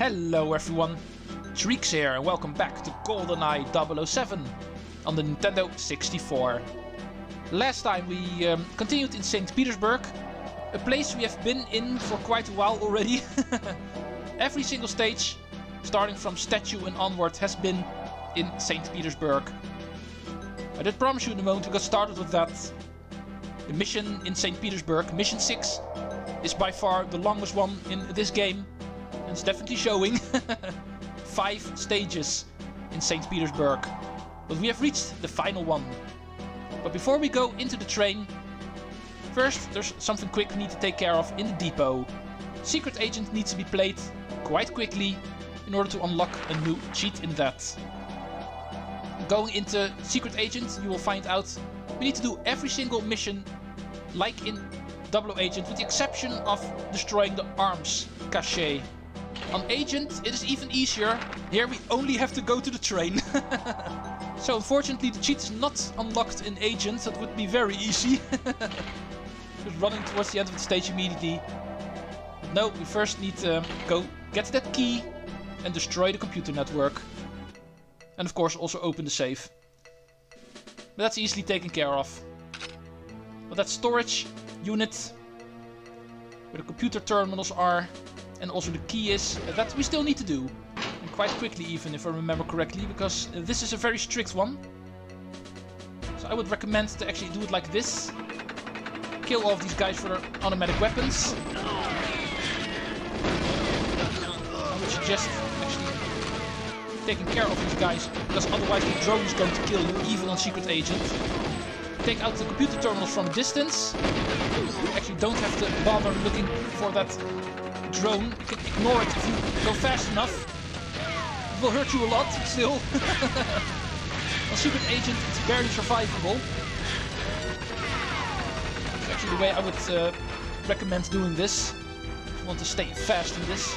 Hello everyone, Treecks here and welcome back to GoldenEye 007 on the Nintendo 64. Last time we continued in St. Petersburg, a place we have been in for quite a while already. Every single stage, starting from Statue and onward, has been in St. Petersburg. I did promise you in a moment we got started with that. The mission in St. Petersburg, Mission 6, is by far the longest one in this game. And it's definitely showing 5 stages in St. Petersburg. But we have reached the final one. But before we go into the train, first there's something quick we need to take care of in the depot. Secret Agent needs to be played quite quickly in order to unlock a new cheat in that. Going into Secret Agent, you will find out we need to do every single mission like in Double Agent, with the exception of destroying the arms cache. On Agent, it is even easier. Here we only have to go to the train. So unfortunately the cheat is not unlocked in Agent. That would be very easy. Just running towards the end of the stage immediately. But no, we first need to go get that key and destroy the computer network. And of course also open the safe. But that's easily taken care of. But that storage unit where the computer terminals are, and also the key is, that we still need to do. And quite quickly even, if I remember correctly, because this is a very strict one. So I would recommend to actually do it like this. Kill all of these guys for their automatic weapons. I would suggest actually taking care of these guys, because otherwise the drone is going to kill you, even on Secret Agent. Take out the computer terminals from a distance. You actually don't have to bother looking for that drone. You can ignore it if you go fast enough. It will hurt you a lot, still. On Secret Agent, it's barely survivable. That's actually the way I would recommend doing this. If you want to stay fast in this.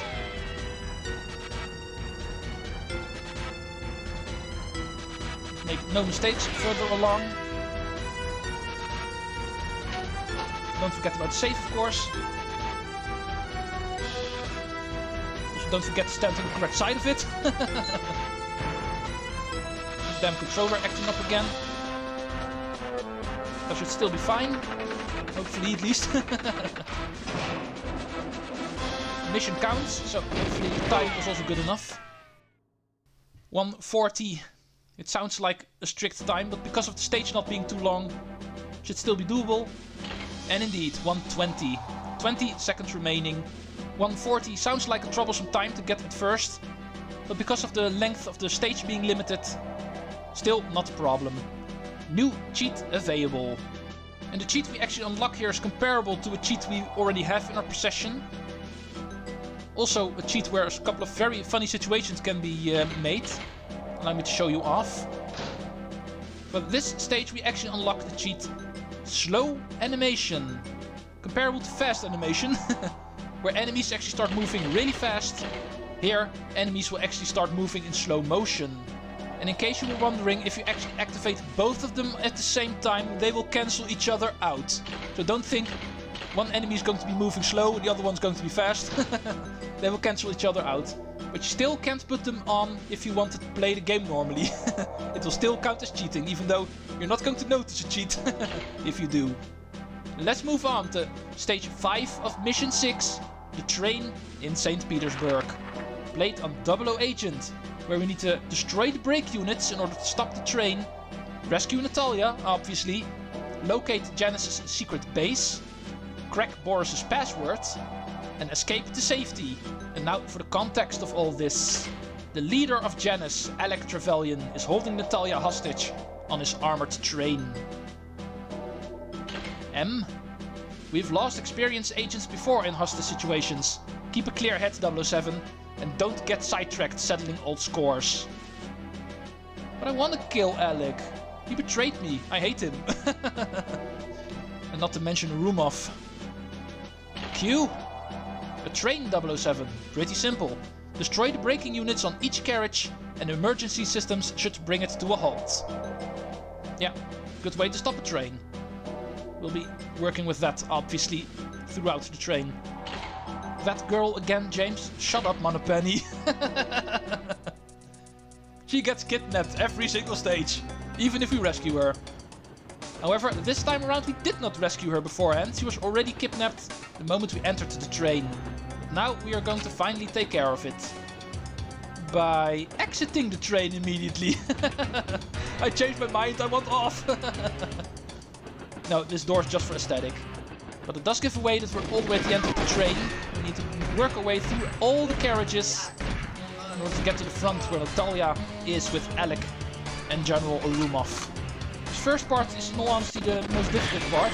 Make no mistakes further along. Don't forget about safe, of course. Also, don't forget to stand on the correct side of it. Damn controller acting up again. That should still be fine. Hopefully, at least. Mission counts, so hopefully the time was also good enough. 1:40. It sounds like a strict time, but because of the stage not being too long, it should still be doable. And indeed, 1:20. 20 seconds remaining. 1:40 sounds like a troublesome time to get at first, but because of the length of the stage being limited, still not a problem. New cheat available. And the cheat we actually unlock here is comparable to a cheat we already have in our possession. Also a cheat where a couple of very funny situations can be made. Allow me to show you off. But this stage we actually unlock the cheat Slow Animation. Comparable to Fast Animation, where enemies actually start moving really fast. Here, enemies will actually start moving in slow motion. And in case you were wondering, if you actually activate both of them at the same time, they will cancel each other out. So don't think one enemy is going to be moving slow and the other one's going to be fast. They will cancel each other out. But you still can't put them on if you wanted to play the game normally. It will still count as cheating, even though you're not going to notice a cheat if you do. Let's move on to stage 5 of Mission 6, the train in St. Petersburg. Played on Double Agent, where we need to destroy the brake units in order to stop the train, rescue Natalya, obviously, locate Janus' secret base, crack Boris's password, and escape to safety. And now for the context of all this. The leader of Janus, Alec Trevelyan, is holding Natalya hostage on his armored train. M. We've lost experienced agents before in hostage situations. Keep a clear head, 007, and don't get sidetracked settling old scores. But I want to kill Alec. He betrayed me. I hate him. And not to mention Rumov. Q. A train, 007. Pretty simple. Destroy the braking units on each carriage and emergency systems should bring it to a halt. Yeah, good way to stop a train. We'll be working with that, obviously, throughout the train. That girl again, James. Shut up, Moneypenny. She gets kidnapped every single stage, even if we rescue her. However, this time around we did not rescue her beforehand. She was already kidnapped the moment we entered the train. But now we are going to finally take care of it. By exiting the train immediately. I changed my mind, I want off. No, this door is just for aesthetic. But it does give away that we're all the way at the end of the train. We need to work our way through all the carriages in order to get to the front where Natalya is with Alec and General Orumov. This first part is in all honesty the most difficult part.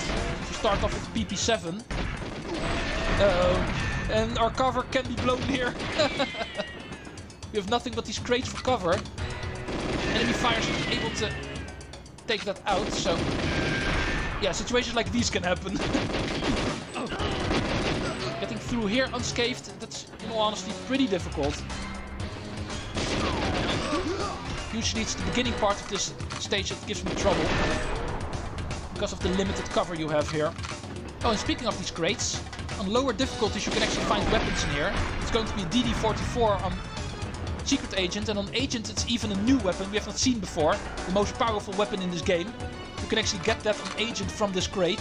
We start off with PP7. And our cover can be blown here. We have nothing but these crates for cover. Enemy fires are able to take that out, so yeah, situations like these can happen. Getting through here unscathed, that's in all honesty pretty difficult. Usually it's the beginning part of this stage that gives me trouble, because of the limited cover you have here. Oh, and speaking of these crates, on lower difficulties you can actually find weapons in here. It's going to be a DD-44 on Secret Agent, and on Agent it's even a new weapon we have not seen before. The most powerful weapon in this game. You can actually get that on Agent from this crate.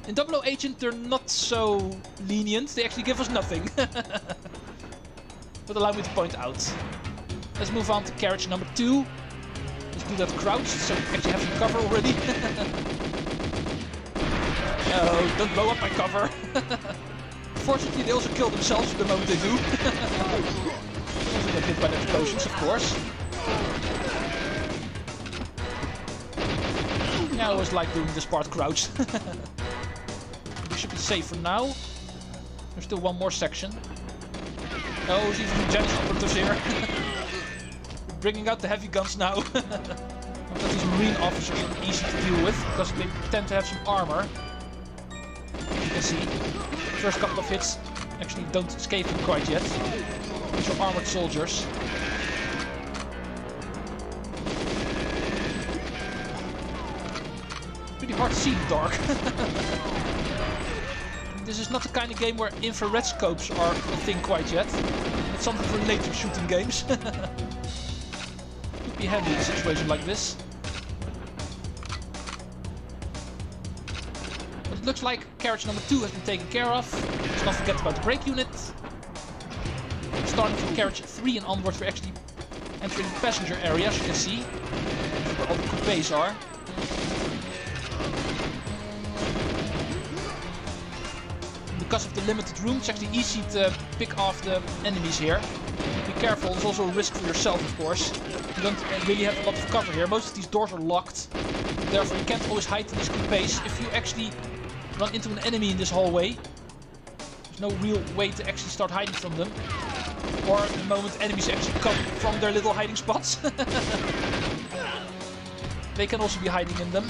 In 00 Agent they're not so lenient, they actually give us nothing. But allow me to point out. Let's move on to carriage number 2. Let's do that crouched, so we actually have some cover already. Oh, don't blow up my cover. Fortunately they also kill themselves the moment they do. Also get hit by the explosions, of course. Yeah, I always like doing this part crouched. We should be safe for now. There's still one more section. Oh, there's even Janus operatives here. We're bringing out the heavy guns now. Not that these marine officers are easy to deal with, because they tend to have some armor. As you can see, the first couple of hits actually don't escape them quite yet. These are armored soldiers. Pretty hard to see in the dark. This is not the kind of game where infrared scopes are a thing quite yet. It's something for later shooting games. Could be handy in a situation like this. But it looks like carriage number 2 has been taken care of. Let's not forget about the brake unit. Starting from carriage 3 and onwards, we're actually entering the passenger area, as you can see. Where all the coupés are. Because of the limited room, it's actually easy to pick off the enemies here. Be careful, there's also a risk for yourself, of course. You don't really have a lot of cover here. Most of these doors are locked. Therefore, you can't always hide in these coupés. If you actually run into an enemy in this hallway, there's no real way to actually start hiding from them. Or the moment enemies actually come from their little hiding spots. They can also be hiding in them.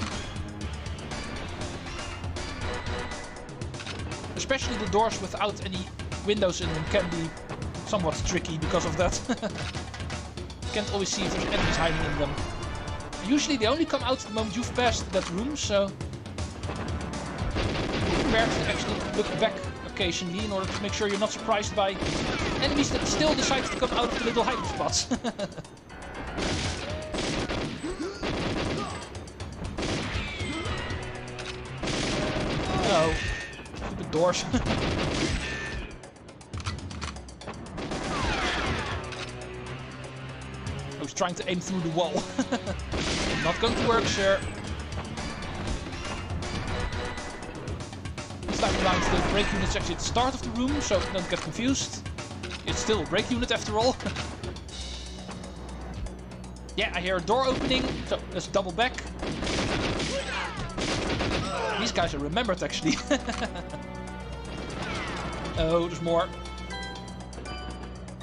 Especially the doors without any windows in them can be somewhat tricky because of that. You can't always see if there's enemies hiding in them. Usually they only come out the moment you've passed that room, so be prepared to actually look back occasionally in order to make sure you're not surprised by enemies that still decide to come out of the little hiding spots. Oh, stupid doors. I was trying to aim through the wall. Not going to work, sir. This time around the brake unit's actually at the start of the room, so don't get confused. It's still a brake unit after all. Yeah, I hear a door opening, so let's double back. These guys are remembered actually. Oh, there's more.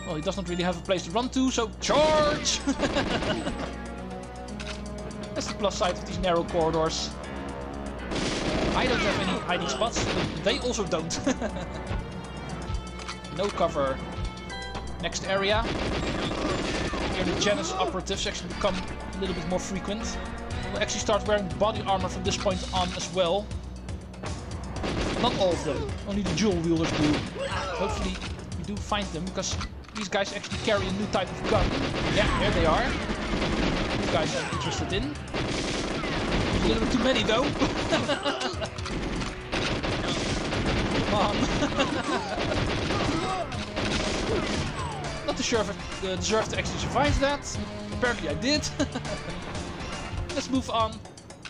Well, he does not really have a place to run to, so charge! That's the plus side of these narrow corridors. I don't have any hiding spots, but they also don't. No cover. Next area. Here the Janus operatives actually become a little bit more frequent. We'll actually start wearing body armor from this point on as well. Not all of them, only the dual wielders do. Hopefully we do find them, because these guys actually carry a new type of gun. Yeah, there they are. These guys I'm interested in. A little bit too many though. Come on. Not too sure if I deserve to actually survive that. Apparently I did. Let's move on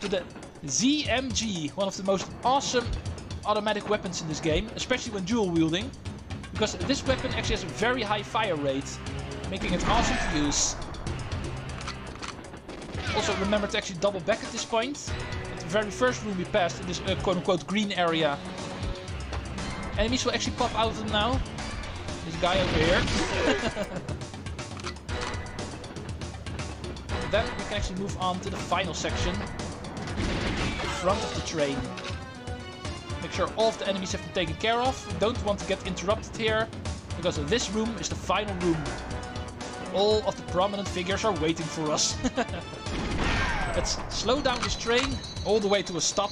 to the ZMG, one of the most awesome automatic weapons in this game, especially when dual wielding, because this weapon actually has a very high fire rate, making it awesome to use. Also remember to actually double back at this point. At the very first room we passed in this quote-unquote green area, enemies will actually pop out of them now. This guy over here. Then we can actually move on to the final section, the front of the train. Make sure all of the enemies have been taken care of. We don't want to get interrupted here, because this room is the final room. All of the prominent figures are waiting for us. Let's slow down this train all the way to a stop.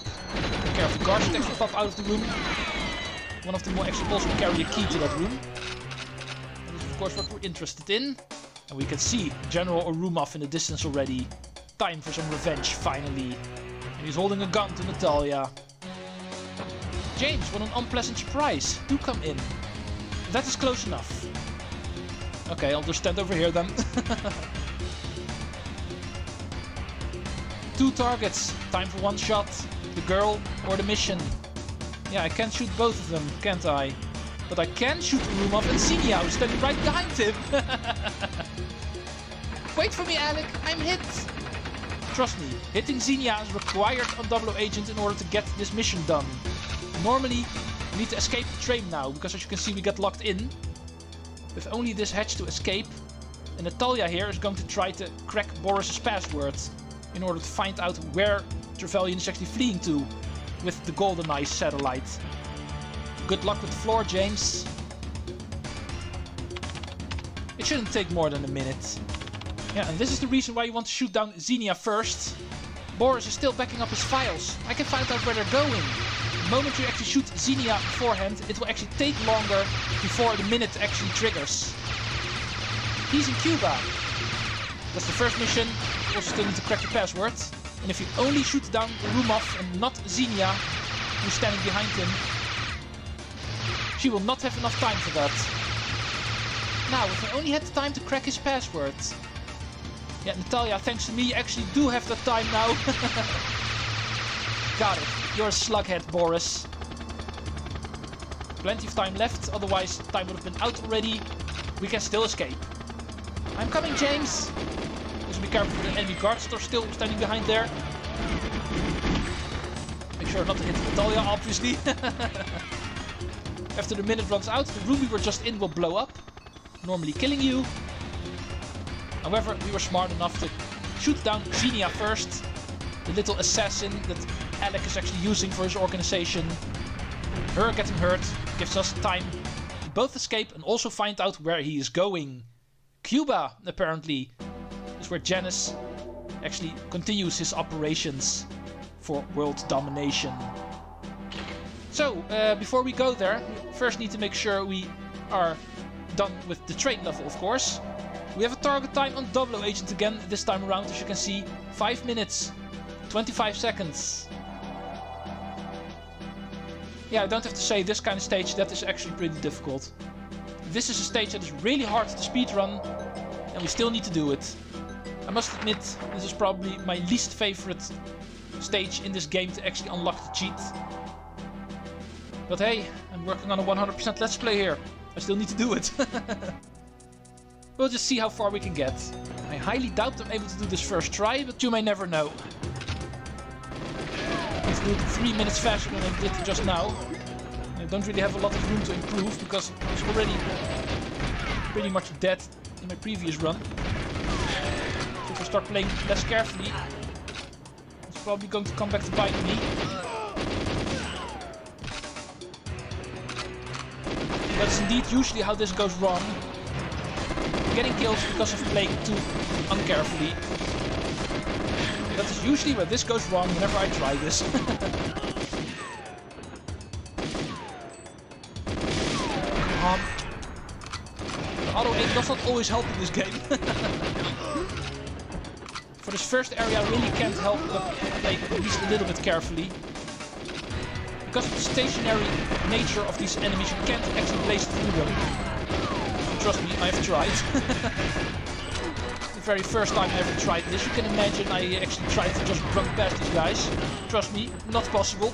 Take care of the guards that actually pop out of the room. One of them will actually also carry a key to that room. That is of course what we're interested in. And we can see General Orumov in the distance already. Time for some revenge, finally. And he's holding a gun to Natalya. James, what an unpleasant surprise. Do come in. That is close enough. Okay, I'll just stand over here then. 2 targets. Time for 1 shot. The girl or the mission. Yeah, I can't shoot both of them, can't I? But I can shoot Orumov and Xenia, who's standing right behind him. Wait for me, Alec. I'm hit. Trust me, hitting Xenia is required on Double O Agent in order to get this mission done. Normally, we need to escape the train now, because as you can see we get locked in. With only this hatch to escape. And Natalya here is going to try to crack Boris's password in order to find out where Trevelyan is actually fleeing to with the GoldenEye satellite. Good luck with the floor, James. It shouldn't take more than a minute. Yeah, and this is the reason why you want to shoot down Xenia first. Boris is still backing up his files. I can find out where they're going. The moment you actually shoot Xenia beforehand, it will actually take longer before the minute actually triggers. He's in Cuba. That's the first mission. You also still need to crack the password. And if you only shoot down Orumov and not Xenia, who's standing behind him, she will not have enough time for that. Now, if I only had the time to crack his password. Yeah, Natalya, thanks to me, actually do have that time now. Got it. You're a slughead, Boris. Plenty of time left, otherwise time would have been out already. We can still escape. I'm coming, James. Also be careful with the enemy guards that are still standing behind there. Make sure not to hit Natalya, obviously. After the minute runs out, the room we were just in will blow up, normally killing you. However, we were smart enough to shoot down Xenia first, the little assassin that Alec is actually using for his organization. Her getting hurt gives us time to both escape and also find out where he is going. Cuba, apparently, is where Janus actually continues his operations for world domination. So, before we go there, we first need to make sure we are done with the train level, of course. We have a target time on Double O Agent again this time around, as you can see. 5 minutes, 25 seconds. Yeah, I don't have to say, this kind of stage, that is actually pretty difficult. This is a stage that is really hard to speedrun, and we still need to do it. I must admit, this is probably my least favorite stage in this game to actually unlock the cheat. But hey, I'm working on a 100% Let's Play here. I still need to do it. We'll just see how far we can get. I highly doubt I'm able to do this first try, but you may never know. Let's do it 3 minutes faster than I did just now. I don't really have a lot of room to improve, because I was already pretty much dead in my previous run. So if I start playing less carefully, it's probably going to come back to bite me. That's indeed usually how this goes wrong. Getting kills because of playing too uncarefully. That is usually where this goes wrong whenever I try this. Come always help in this game. For this first area, I really can't help but play at least a little bit carefully. Because of the stationary nature of these enemies, you can't actually blaze through them. Trust me, I've tried. The very first time I ever tried this, you can imagine I actually tried to just run past these guys. Trust me, not possible.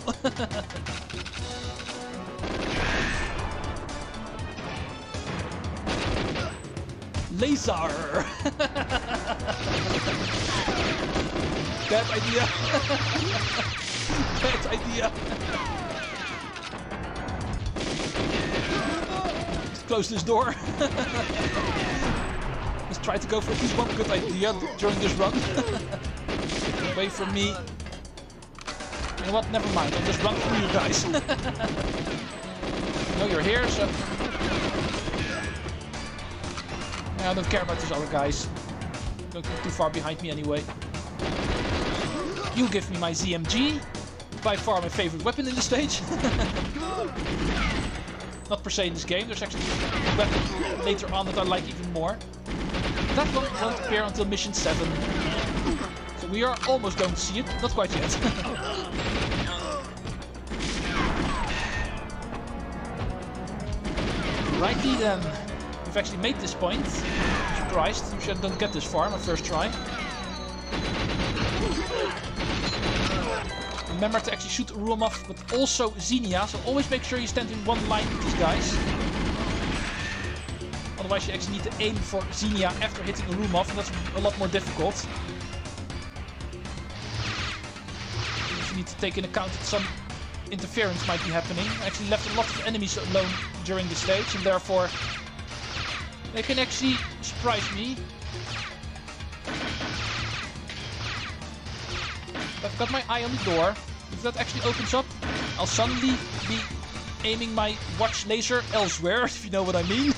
Laser! Bad idea. Bad idea. Let's close this door. Let's try to go for at least one good idea during this run. Away from me. You know what? Never mind. I'll just run through you guys. No, you're here, so... I don't care about these other guys. Don't get too far behind me anyway. You give me my ZMG. By far my favorite weapon in the stage. Not per se in this game. There's actually a weapon later on that I like even more. That one won't appear until mission 7. So we are almost going to see it. Not quite yet. Righty then. We've actually made this point. I'm surprised. Usually I don't get this far, my first try. Remember to actually shoot Urumov, but also Xenia, so always make sure you stand in one line with these guys. Otherwise you actually need to aim for Xenia after hitting Urumov, and that's a lot more difficult. You need to take into account that some interference might be happening. I actually left a lot of enemies alone during the stage, and therefore they can actually surprise me. I've got my eye on the door. If that actually opens up, I'll suddenly be aiming my watch laser elsewhere, if you know what I mean.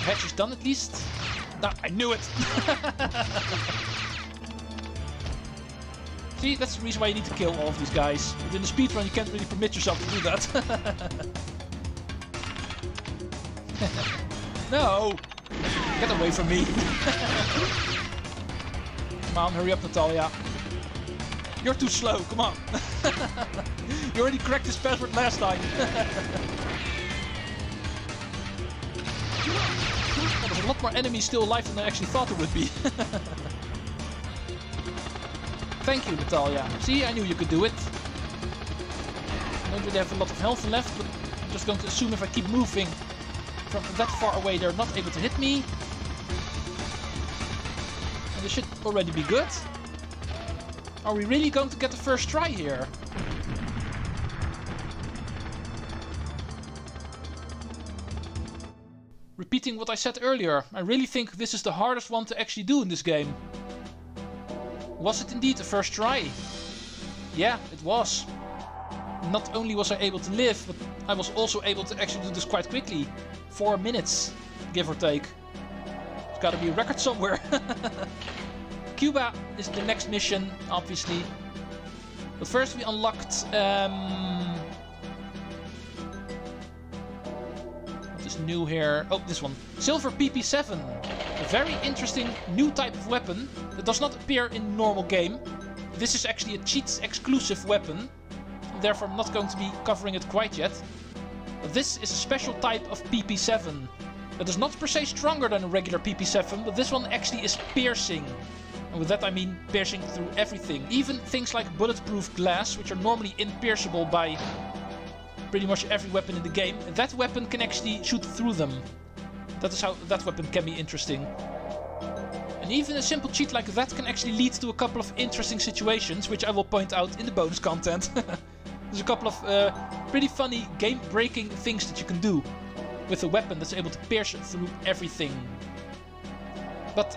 Hatch is done at least. No, I knew it! See, that's the reason why you need to kill all of these guys. But in the speedrun you can't really permit yourself to do that. No! Get away from me! Come on, hurry up, Natalya. You're too slow, come on! You already cracked this password last time! Oh, there's a lot more enemies still alive than I actually thought there would be. Thank you, Natalya. See, I knew you could do it. I don't really have a lot of health left, but I'm just going to assume if I keep moving from that far away, they're not able to hit me. And this should already be good. Are we really going to get the first try here? Repeating what I said earlier, I really think this is the hardest one to actually do in this game. Was it indeed the first try? Yeah, it was. Not only was I able to live, but I was also able to actually do this quite quickly. 4 minutes, give or take. There's gotta be a record somewhere. Cuba is the next mission, obviously. But first we unlocked... what is new here? Oh, this one. Silver PP7. A very interesting new type of weapon that does not appear in normal game. This is actually a cheats exclusive weapon. Therefore I'm not going to be covering it quite yet. But this is a special type of PP7 that is not per se stronger than a regular PP7, but this one actually is piercing. And with that I mean piercing through everything. Even things like bulletproof glass, which are normally impierceable by pretty much every weapon in the game. That weapon can actually shoot through them. That is how that weapon can be interesting. And even a simple cheat like that can actually lead to a couple of interesting situations, which I will point out in the bonus content. There's a couple of pretty funny game-breaking things that you can do with a weapon that's able to pierce through everything. But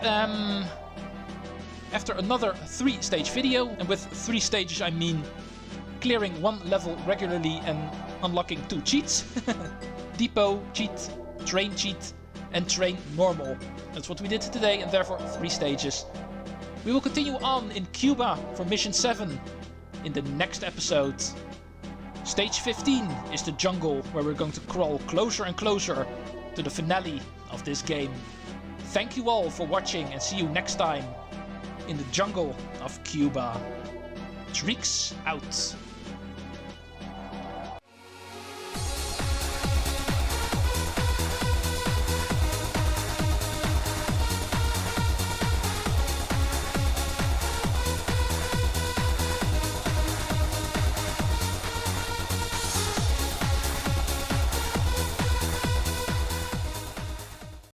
after another 3-stage video, and with 3 stages I mean clearing 1 level regularly and unlocking 2 cheats. Depot cheat, train cheat, and train normal. That's what we did today, and therefore 3 stages. We will continue on in Cuba for mission 7 in the next episode. Stage 15 is the jungle, where we're going to crawl closer and closer to the finale of this game. Thank you all for watching and see you next time in the jungle of Cuba. Treecks out.